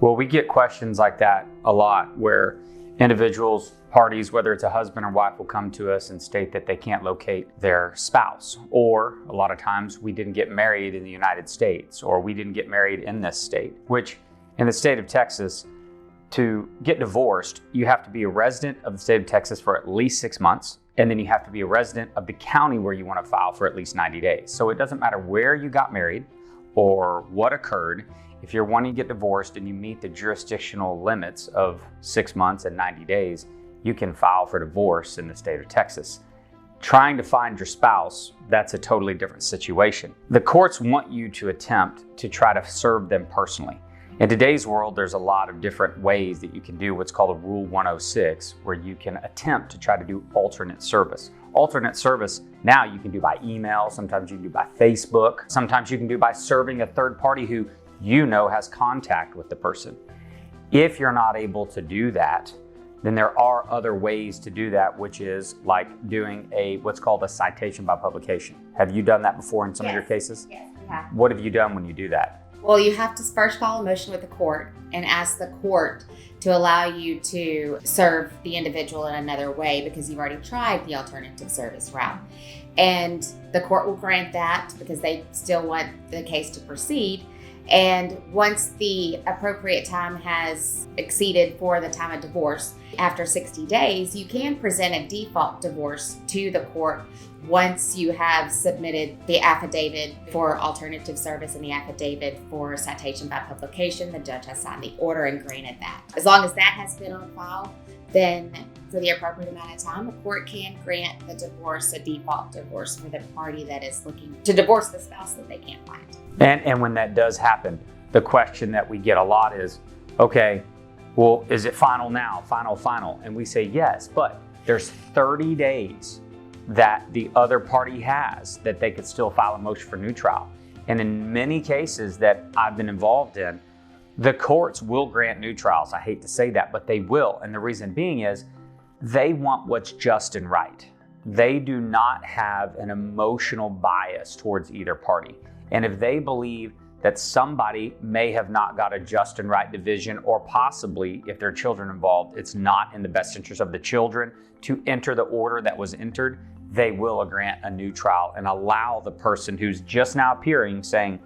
Well, we get questions like that a lot where individuals, parties, whether it's a husband or wife, will come to us and state that they can't locate their spouse. Or a lot of times we didn't get married in the United States, or we didn't get married in this state, which in the state of Texas, to get divorced, you have to be a resident of the state of Texas for at least 6 months. And then you have to be a resident of the county where you want to file for at least 90 days. So it doesn't matter where you got married or what occurred. If you're wanting to get divorced and you meet the jurisdictional limits of 6 months and 90 days, you can file for divorce in the state of Texas. Trying to find your spouse, that's a totally different situation. The courts want you to attempt to try to serve them personally. In today's world, there's a lot of different ways that you can do what's called a Rule 106, where you can attempt to try to do alternate service. Alternate service now you can do by email, sometimes you can do by Facebook, sometimes you can do by serving a third party who you know has contact with the person. If you're not able to do that, then there are other ways to do that, which is like doing what's called a citation by publication. Have you done that before in some of your cases? Yes, we have. What have you done when you do that? Well, you have to first file a motion with the court and ask the court to allow you to serve the individual in another way because you've already tried the alternative service route. And the court will grant that because they still want the case to proceed. And once the appropriate time has exceeded for the time of divorce, after 60 days, you can present a default divorce to the court once you have submitted the affidavit for alternative service and the affidavit for citation by publication. The judge has signed the order and granted that. As long as that has been on file, then for the appropriate amount of time, the court can grant the divorce, a default divorce for the party that is looking to divorce the spouse that they can't find. And when that does happen, the question that we get a lot is, okay, well, is it final now? Final? And we say yes, but there's 30 days that the other party has that they could still file a motion for new trial. And in many cases that I've been involved in, the courts will grant new trials. I hate to say that, but they will. And the reason being is they want what's just and right. They do not have an emotional bias towards either party. And if they believe that somebody may have not got a just and right division, or possibly if there are children involved, it's not in the best interest of the children to enter the order that was entered, they will grant a new trial and allow the person who's just now appearing saying,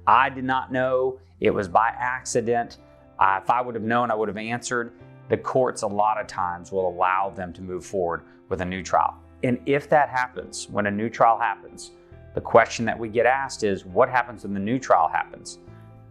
I did not know, it was by accident. If I would have known, I would have answered. The courts a lot of times will allow them to move forward with a new trial. And if that happens, when a new trial happens, the question that we get asked is, what happens when the new trial happens?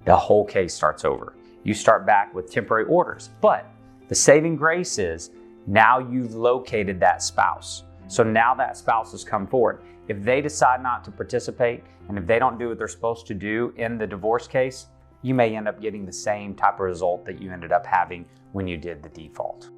The whole case starts over. You start back with temporary orders. But the saving grace is now you've located that spouse. So now that spouse has come forward. If they decide not to participate, and if they don't do what they're supposed to do in the divorce case, you may end up getting the same type of result that you ended up having when you did the default.